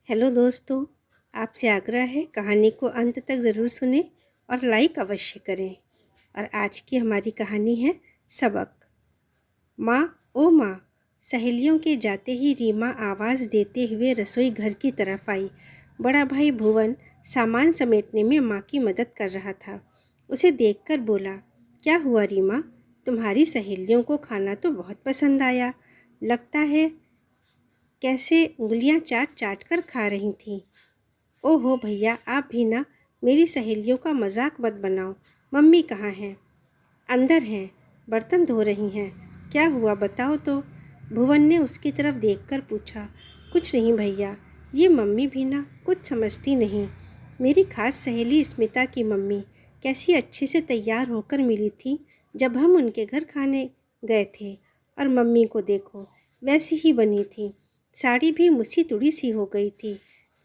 Hello दोस्तों, आपसे आग्रह है कहानी को अंत तक ज़रूर सुनें और लाइक अवश्य करें। और आज की हमारी कहानी है सबक। माँ ओ माँ, सहेलियों के जाते ही रीमा आवाज़ देते हुए रसोई घर की तरफ आई। बड़ा भाई भुवन सामान समेटने में माँ की मदद कर रहा था। उसे देखकर बोला, क्या हुआ रीमा? तुम्हारी सहेलियों को खाना तो बहुत पसंद आया। लगता है कैसे उंगलियां चाट चाट कर खा रही थीं। ओहो भैया, आप भी ना, मेरी सहेलियों का मजाक मत बनाओ। मम्मी कहाँ हैं? अंदर हैं, बर्तन धो रही हैं। क्या हुआ बताओ तो? भुवन ने उसकी तरफ देखकर पूछा। कुछ नहीं भैया, ये मम्मी भी ना कुछ समझती नहीं। मेरी खास सहेली स्मिता की मम्मी कैसी अच्छे से तैयार होकर मिली थी जब हम उनके घर खाने गए थे। और मम्मी को देखो, वैसी ही बनी थी। साड़ी भी मुसी तुड़ी सी हो गई थी।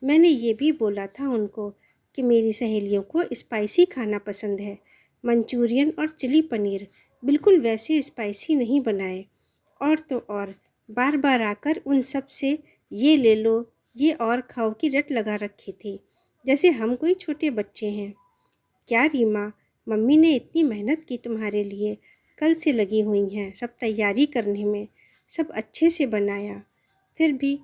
मैंने ये भी बोला था उनको कि मेरी सहेलियों को स्पाइसी खाना पसंद है। मंचूरियन और चिली पनीर बिल्कुल वैसे स्पाइसी नहीं बनाए। और तो और बार बार आकर उन सब से ये ले लो, ये और खाओ की रट लगा रखी थी, जैसे हम कोई छोटे बच्चे हैं। क्या रीमा, मम्मी ने इतनी मेहनत की तुम्हारे लिए, कल से लगी हुई हैं सब तैयारी करने में, सब अच्छे से बनाया, फिर भी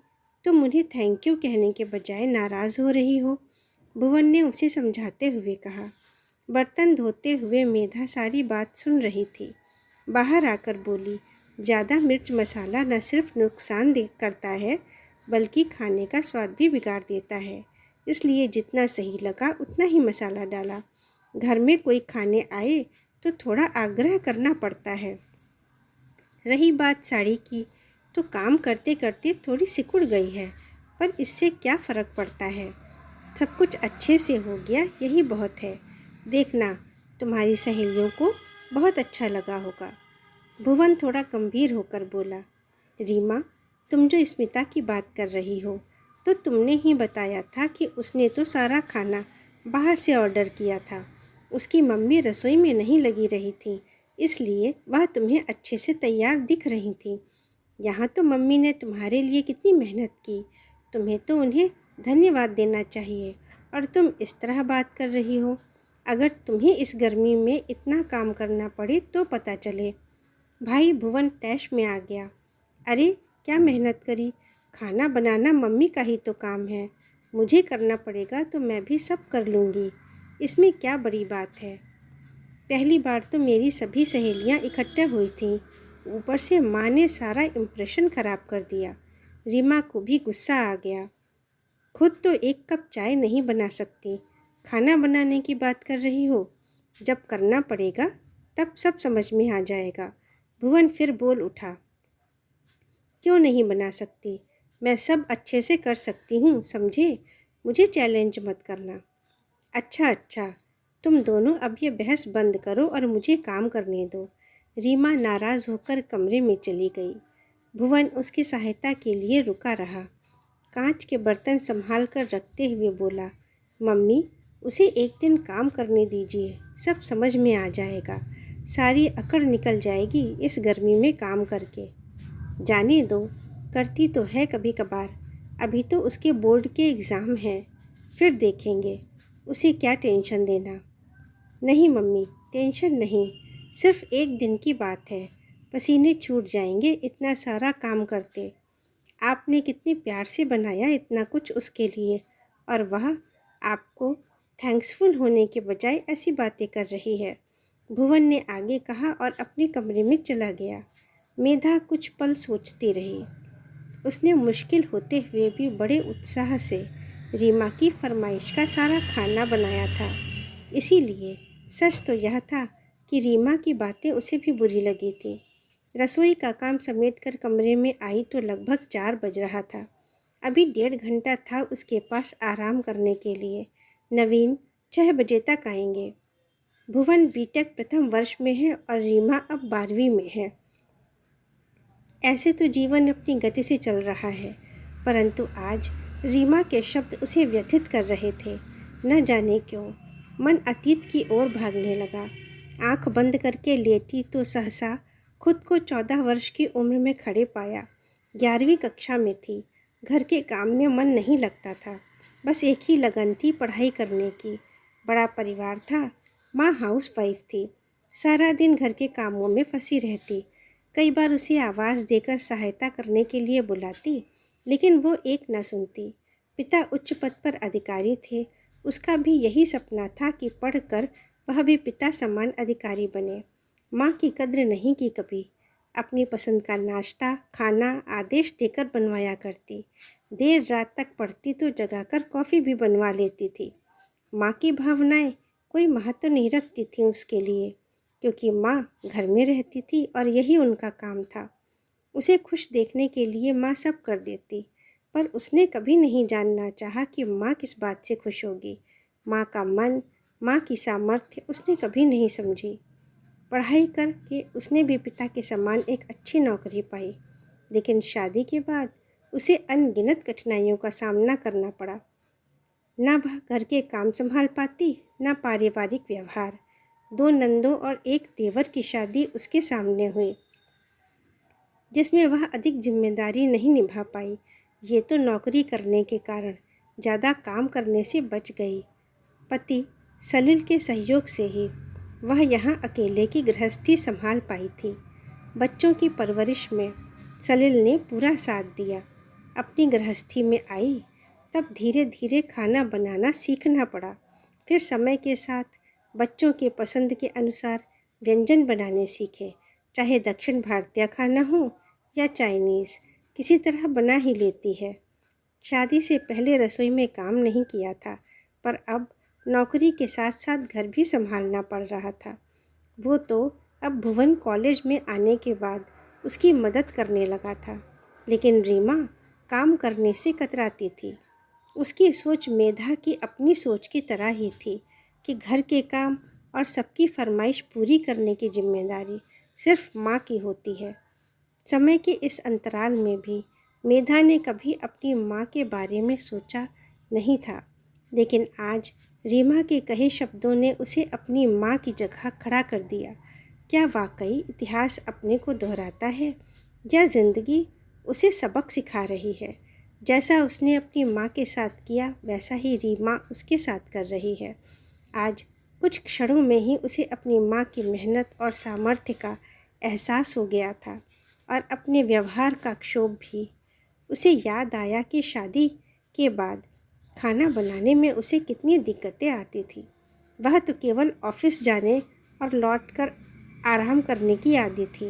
तुम उन्हें थैंक यू कहने के बजाय नाराज़ हो रही हो। भुवन ने उसे समझाते हुए कहा। बर्तन धोते हुए मेधा सारी बात सुन रही थी। बाहर आकर बोली, ज़्यादा मिर्च मसाला न सिर्फ नुकसान दे करता है बल्कि खाने का स्वाद भी बिगाड़ देता है। इसलिए जितना सही लगा उतना ही मसाला डाला। घर में कोई खाने आए तो थोड़ा आग्रह करना पड़ता है। रही बात साड़ी की, तो काम करते करते थोड़ी सिकुड़ गई है, पर इससे क्या फ़र्क पड़ता है। सब कुछ अच्छे से हो गया, यही बहुत है। देखना, तुम्हारी सहेलियों को बहुत अच्छा लगा होगा। भुवन थोड़ा गंभीर होकर बोला। रीमा, तुम जो स्मिता की बात कर रही हो, तो तुमने ही बताया था कि उसने तो सारा खाना बाहर से ऑर्डर किया था। उसकी मम्मी रसोई में नहीं लगी रही थी, इसलिए वह तुम्हें अच्छे से तैयार दिख रही थी। यहाँ तो मम्मी ने तुम्हारे लिए कितनी मेहनत की, तुम्हें तो उन्हें धन्यवाद देना चाहिए। और तुम इस तरह बात कर रही हो। अगर तुम्हें इस गर्मी में इतना काम करना पड़े तो पता चले। भाई भुवन तैश में आ गया। अरे क्या मेहनत करी, खाना बनाना मम्मी का ही तो काम है। मुझे करना पड़ेगा तो मैं भी सब कर लूँगी, इसमें क्या बड़ी बात है। पहली बार तो मेरी सभी सहेलियाँ इकट्ठे हुई थीं, ऊपर से माँ ने सारा इम्प्रेशन ख़राब कर दिया। रीमा को भी गुस्सा आ गया। खुद तो एक कप चाय नहीं बना सकती, खाना बनाने की बात कर रही हो। जब करना पड़ेगा तब सब समझ में आ जाएगा। भुवन फिर बोल उठा। क्यों नहीं बना सकती, मैं सब अच्छे से कर सकती हूँ, समझे। मुझे चैलेंज मत करना। अच्छा अच्छा, तुम दोनों अब ये बहस बंद करो और मुझे काम करने दो। रीमा नाराज़ होकर कमरे में चली गई। भुवन उसकी सहायता के लिए रुका रहा। कांच के बर्तन संभाल कर रखते हुए बोला, मम्मी, उसे एक दिन काम करने दीजिए, सब समझ में आ जाएगा। सारी अकड़ निकल जाएगी इस गर्मी में काम करके। जाने दो, करती तो है कभी कभार। अभी तो उसके बोर्ड के एग्ज़ाम हैं, फिर देखेंगे। उसे क्या टेंशन देना। नहीं मम्मी, टेंशन नहीं, सिर्फ एक दिन की बात है। पसीने छूट जाएंगे इतना सारा काम करते। आपने कितने प्यार से बनाया इतना कुछ उसके लिए, और वह आपको थैंक्सफुल होने के बजाय ऐसी बातें कर रही है। भुवन ने आगे कहा और अपने कमरे में चला गया। मेधा कुछ पल सोचती रही। उसने मुश्किल होते हुए भी बड़े उत्साह से रीमा की फरमाइश का सारा खाना बनाया था। इसीलिए सच तो यह था कि रीमा की बातें उसे भी बुरी लगी थी। रसोई का काम समेटकर कमरे में आई तो लगभग 4 बज रहा था। अभी 1.5 घंटा था उसके पास आराम करने के लिए। नवीन 6 बजे तक आएंगे। भुवन बीटेक प्रथम वर्ष में है और रीमा अब 12वीं में है। ऐसे तो जीवन अपनी गति से चल रहा है, परंतु आज रीमा के शब्द उसे व्यथित कर रहे थे। न जाने क्यों मन अतीत की ओर भागने लगा। आंख बंद करके लेटी तो सहसा खुद को 14 वर्ष की उम्र में खड़े पाया। 11वीं कक्षा में थी। घर के काम में मन नहीं लगता था। बस एक ही लगन थी, पढ़ाई करने की। बड़ा परिवार था। माँ हाउस वाइफ थी। सारा दिन घर के कामों में फंसी रहती। कई बार उसे आवाज़ देकर सहायता करने के लिए बुलाती, लेकिन वो एक न सुनती। पिता उच्च पद पर अधिकारी थे। उसका भी यही सपना था कि पढ़कर वह भी पिता समान अधिकारी बने। माँ की कद्र नहीं की कभी। अपनी पसंद का नाश्ता, खाना आदेश देकर बनवाया करती। देर रात तक पढ़ती तो जगाकर कॉफ़ी भी बनवा लेती थी। माँ की भावनाएं कोई महत्व नहीं रखती थी उसके लिए, क्योंकि माँ घर में रहती थी और यही उनका काम था। उसे खुश देखने के लिए माँ सब कर देती, पर उसने कभी नहीं जानना चाहा कि माँ किस बात से खुश होगी। माँ का मन, माँ की सामर्थ्य उसने कभी नहीं समझी। पढ़ाई करके उसने भी पिता के समान एक अच्छी नौकरी पाई, लेकिन शादी के बाद उसे अनगिनत कठिनाइयों का सामना करना पड़ा। ना वह घर के काम संभाल पाती, ना पारिवारिक व्यवहार। 2 नंदों और एक देवर की शादी उसके सामने हुई, जिसमें वह अधिक जिम्मेदारी नहीं निभा पाई। ये तो नौकरी करने के कारण ज़्यादा काम करने से बच गई। पति सलील के सहयोग से ही वह यहाँ अकेले की गृहस्थी संभाल पाई थी। बच्चों की परवरिश में सलील ने पूरा साथ दिया। अपनी गृहस्थी में आई तब धीरे धीरे खाना बनाना सीखना पड़ा। फिर समय के साथ बच्चों के पसंद के अनुसार व्यंजन बनाने सीखे। चाहे दक्षिण भारतीय खाना हो या चाइनीज़, किसी तरह बना ही लेती है। शादी से पहले रसोई में काम नहीं किया था, पर अब नौकरी के साथ साथ घर भी संभालना पड़ रहा था। वो तो अब भुवन कॉलेज में आने के बाद उसकी मदद करने लगा था, लेकिन रीमा काम करने से कतराती थी। उसकी सोच मेधा की अपनी सोच की तरह ही थी कि घर के काम और सबकी फरमाइश पूरी करने की जिम्मेदारी सिर्फ माँ की होती है। समय के इस अंतराल में भी मेधा ने कभी अपनी माँ के बारे में सोचा नहीं था, लेकिन आज रीमा के कहे शब्दों ने उसे अपनी माँ की जगह खड़ा कर दिया। क्या वाकई इतिहास अपने को दोहराता है, या जिंदगी उसे सबक सिखा रही है? जैसा उसने अपनी माँ के साथ किया, वैसा ही रीमा उसके साथ कर रही है। आज कुछ क्षणों में ही उसे अपनी माँ की मेहनत और सामर्थ्य का एहसास हो गया था, और अपने व्यवहार का क्षोभ भी। उसे याद आया कि शादी के बाद खाना बनाने में उसे कितनी दिक्कतें आती थी। वह तो केवल ऑफिस जाने और लौटकर आराम करने की आदी थी,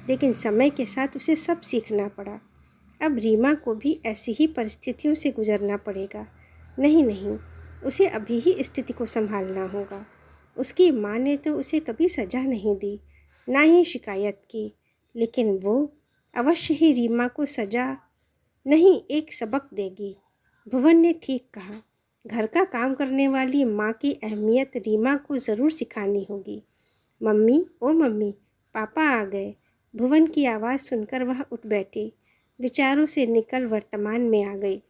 लेकिन समय के साथ उसे सब सीखना पड़ा। अब रीमा को भी ऐसी ही परिस्थितियों से गुजरना पड़ेगा। नहीं नहीं, उसे अभी ही स्थिति को संभालना होगा। उसकी माँ ने तो उसे कभी सजा नहीं दी, ना ही शिकायत की, लेकिन वो अवश्य ही रीमा को सजा नहीं, एक सबक देगी। भुवन ने ठीक कहा। घर का काम करने वाली माँ की अहमियत रीमा को ज़रूर सिखानी होगी। मम्मी, ओ मम्मी, पापा आ गए। भुवन की आवाज़ सुनकर वह उठ बैठी। विचारों से निकल वर्तमान में आ गई।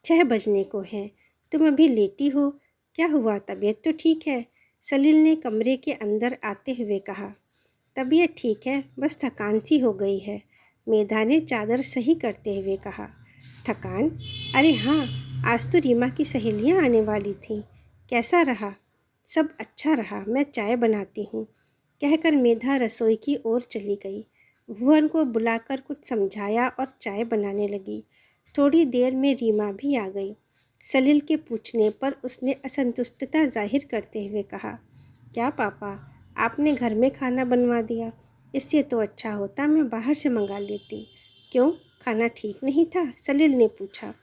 6 बजने को है, तुम अभी लेटी हो? क्या हुआ, तबीयत तो ठीक है? सलील ने कमरे के अंदर आते हुए कहा। तबीयत ठीक है, बस थकान सी हो गई है, मेधा ने चादर सही करते हुए कहा। थकान? अरे हाँ, आज तो रीमा की सहेलियाँ आने वाली थीं। कैसा रहा? सब अच्छा रहा, मैं चाय बनाती हूँ, कहकर मेधा रसोई की ओर चली गई। भुवन को बुलाकर कुछ समझाया और चाय बनाने लगी। थोड़ी देर में रीमा भी आ गई। सलील के पूछने पर उसने असंतुष्टता जाहिर करते हुए कहा, क्या पापा, आपने घर में खाना बनवा दिया? इससे तो अच्छा होता मैं बाहर से मंगा लेती। क्यों, खाना ठीक नहीं था? सलील ने पूछा।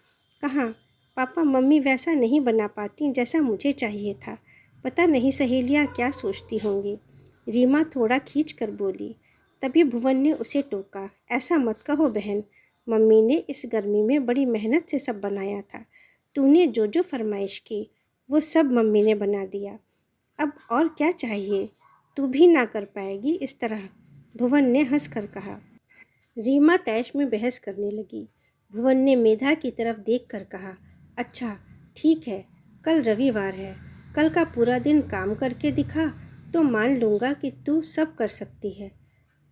कहाँ पापा, मम्मी वैसा नहीं बना पाती जैसा मुझे चाहिए था। पता नहीं सहेलियाँ क्या सोचती होंगी, रीमा थोड़ा खींच कर बोली। तभी भुवन ने उसे टोका। ऐसा मत कहो बहन, मम्मी ने इस गर्मी में बड़ी मेहनत से सब बनाया था। तूने जो जो फरमाइश की वो सब मम्मी ने बना दिया। अब और क्या चाहिए? तू भी ना कर पाएगी इस तरह, भुवन ने हंस कर कहा। रीमा तैश में बहस करने लगी। भुवन ने मेधा की तरफ देखकर कहा, अच्छा ठीक है, कल रविवार है, कल का पूरा दिन काम करके दिखा तो मान लूँगा कि तू सब कर सकती है।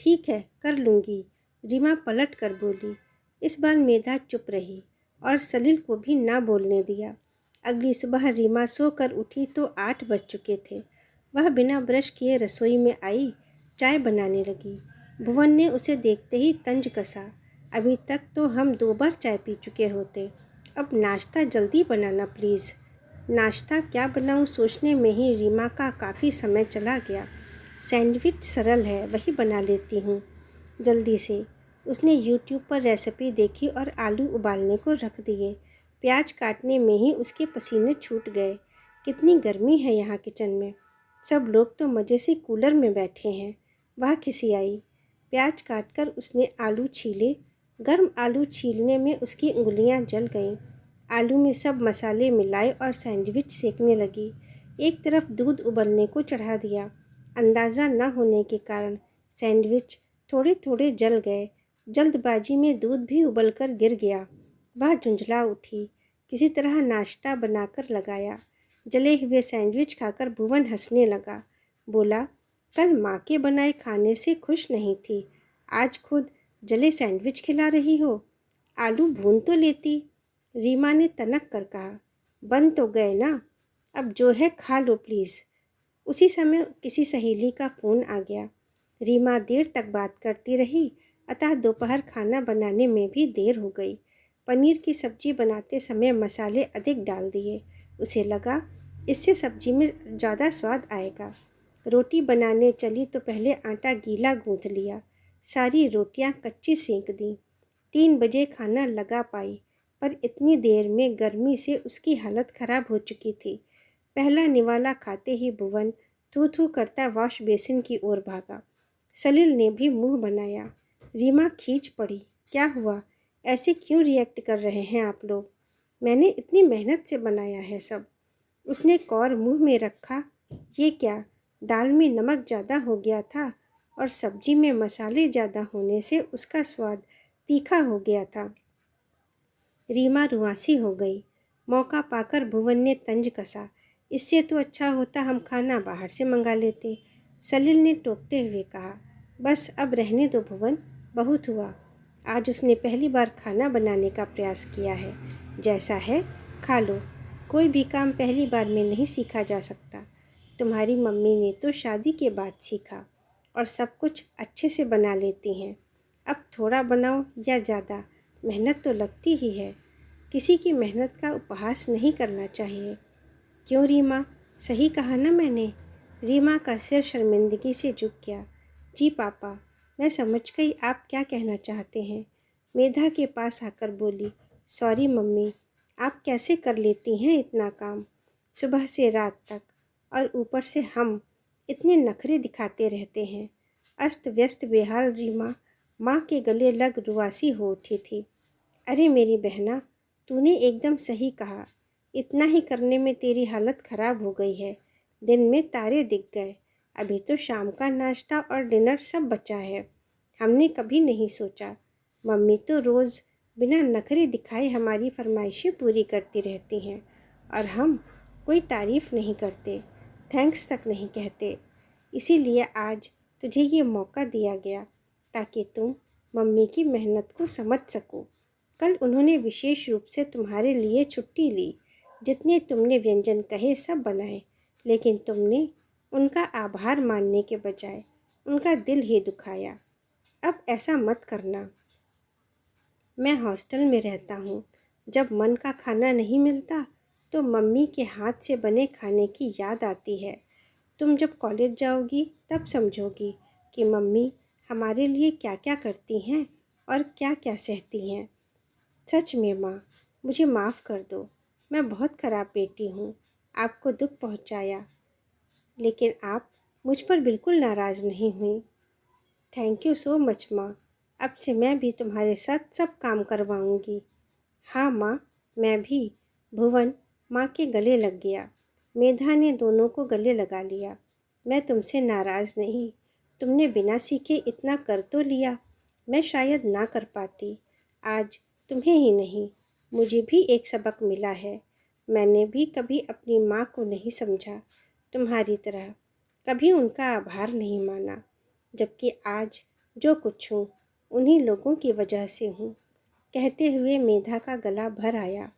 ठीक है, कर लूँगी, रीमा पलट कर बोली। इस बार मेधा चुप रही और सलील को भी ना बोलने दिया। अगली सुबह रीमा सोकर उठी तो 8 बज चुके थे। वह बिना ब्रश किए रसोई में आई, चाय बनाने लगी। भुवन ने उसे देखते ही तंज कसा। अभी तक तो हम 2 बार चाय पी चुके होते। अब नाश्ता जल्दी बनाना प्लीज़। नाश्ता क्या बनाऊं सोचने में ही रीमा का काफ़ी समय चला गया। सैंडविच सरल है, वही बना लेती हूँ जल्दी से। उसने यूट्यूब पर रेसिपी देखी और आलू उबालने को रख दिए। प्याज काटने में ही उसके पसीने छूट गए। कितनी गर्मी है यहाँ किचन में। सब लोग तो मज़े से कूलर में बैठे हैं। वह खिसियाई। प्याज काटकर उसने आलू छीले। गर्म आलू छीलने में उसकी उंगलियां जल गईं। आलू में सब मसाले मिलाए और सैंडविच सेकने लगी। एक तरफ दूध उबलने को चढ़ा दिया। अंदाज़ा न होने के कारण सैंडविच थोड़े थोड़े जल गए। जल्दबाजी में दूध भी उबलकर गिर गया। वह झुंझला उठी। किसी तरह नाश्ता बनाकर लगाया। जले हुए सैंडविच खाकर भुवन हंसने लगा। बोला, कल माँ के बनाए खाने से खुश नहीं थी, आज खुद जले सैंडविच खिला रही हो। आलू भून तो लेती। रीमा ने तनक कर कहा। बन तो गए ना, अब जो है खा लो प्लीज़। उसी समय किसी सहेली का फ़ोन आ गया। रीमा देर तक बात करती रही, अतः दोपहर खाना बनाने में भी देर हो गई। पनीर की सब्ज़ी बनाते समय मसाले अधिक डाल दिए। उसे लगा इससे सब्ज़ी में ज़्यादा स्वाद आएगा। रोटी बनाने चली तो पहले आटा गीला गूँथ लिया। सारी रोटियां कच्ची सेंक दी। 3 बजे खाना लगा पाई, पर इतनी देर में गर्मी से उसकी हालत खराब हो चुकी थी। पहला निवाला खाते ही भुवन थू थू करता वॉश बेसिन की ओर भागा। सलील ने भी मुंह बनाया। रीमा खींच पड़ी। क्या हुआ? ऐसे क्यों रिएक्ट कर रहे हैं आप लोग? मैंने इतनी मेहनत से बनाया है सब। उसने कौर मुंह में रखा। ये क्या, दाल में नमक ज़्यादा हो गया था और सब्जी में मसाले ज़्यादा होने से उसका स्वाद तीखा हो गया था। रीमा रुआसी हो गई। मौका पाकर भुवन ने तंज कसा। इससे तो अच्छा होता हम खाना बाहर से मंगा लेते। सलील ने टोकते हुए कहा। बस अब रहने दो भुवन, बहुत हुआ। आज उसने पहली बार खाना बनाने का प्रयास किया है। जैसा है खा लो। कोई भी काम पहली बार में नहीं सीखा जा सकता। तुम्हारी मम्मी ने तो शादी के बाद सीखा और सब कुछ अच्छे से बना लेती हैं। अब थोड़ा बनाओ या ज़्यादा, मेहनत तो लगती ही है। किसी की मेहनत का उपहास नहीं करना चाहिए। क्यों रीमा, सही कहा ना मैंने? रीमा का सिर शर्मिंदगी से झुक गया। जी पापा, मैं समझ गई आप क्या कहना चाहते हैं। मेधा के पास आकर बोली, सॉरी मम्मी, आप कैसे कर लेती हैं इतना काम, सुबह से रात तक, और ऊपर से हम इतने नखरे दिखाते रहते हैं। अस्त व्यस्त बेहाल रीमा माँ के गले लग रुआसी हो उठी थी। अरे मेरी बहना, तूने एकदम सही कहा। इतना ही करने में तेरी हालत खराब हो गई है। दिन में तारे दिख गए। अभी तो शाम का नाश्ता और डिनर सब बचा है। हमने कभी नहीं सोचा। मम्मी तो रोज़ बिना नखरे दिखाए हमारी फरमाइशें पूरी करती रहती हैं और हम कोई तारीफ़ नहीं करते, थैंक्स तक नहीं कहते। इसीलिए आज तुझे ये मौका दिया गया ताकि तुम मम्मी की मेहनत को समझ सको। कल उन्होंने विशेष रूप से तुम्हारे लिए छुट्टी ली। जितने तुमने व्यंजन कहे सब बनाए, लेकिन तुमने उनका आभार मानने के बजाय उनका दिल ही दुखाया। अब ऐसा मत करना। मैं हॉस्टल में रहता हूँ। जब मन का खाना नहीं मिलता तो मम्मी के हाथ से बने खाने की याद आती है। तुम जब कॉलेज जाओगी तब समझोगी कि मम्मी हमारे लिए क्या क्या करती हैं और क्या क्या सहती हैं। सच में माँ, मुझे माफ़ कर दो। मैं बहुत ख़राब बेटी हूँ, आपको दुख पहुँचाया, लेकिन आप मुझ पर बिल्कुल नाराज़ नहीं हुई। थैंक यू सो मच माँ। अब से मैं भी तुम्हारे साथ सब काम करवाऊँगी। हाँ माँ, मैं भी। भुवन माँ के गले लग गया। मेधा ने दोनों को गले लगा लिया। मैं तुमसे नाराज़ नहीं। तुमने बिना सीखे इतना कर तो लिया। मैं शायद ना कर पाती। आज तुम्हें ही नहीं, मुझे भी एक सबक मिला है। मैंने भी कभी अपनी माँ को नहीं समझा तुम्हारी तरह, कभी उनका आभार नहीं माना, जबकि आज जो कुछ हूँ उन्हीं लोगों की वजह से हूँ। कहते हुए मेधा का गला भर आया।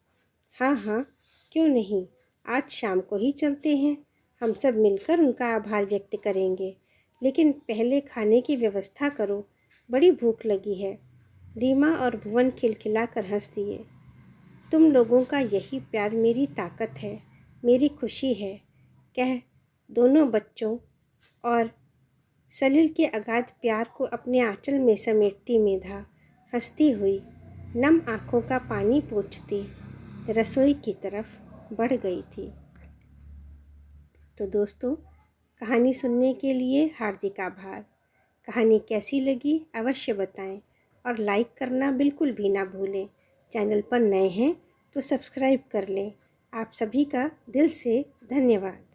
हाँ हाँ, क्यों नहीं, आज शाम को ही चलते हैं। हम सब मिलकर उनका आभार व्यक्त करेंगे। लेकिन पहले खाने की व्यवस्था करो, बड़ी भूख लगी है। रीमा और भुवन खिलखिलाकर हंस दिए। तुम लोगों का यही प्यार मेरी ताकत है, मेरी खुशी है, कह दोनों बच्चों और सलील के अगाध प्यार को अपने आंचल में समेटती मेधा हंसती हुई नम आँखों का पानी पोंछती रसोई की तरफ बढ़ गई थी। तो दोस्तों, कहानी सुनने के लिए हार्दिक आभार। कहानी कैसी लगी अवश्य बताएं और लाइक करना बिल्कुल भी ना भूलें। चैनल पर नए हैं तो सब्सक्राइब कर लें। आप सभी का दिल से धन्यवाद।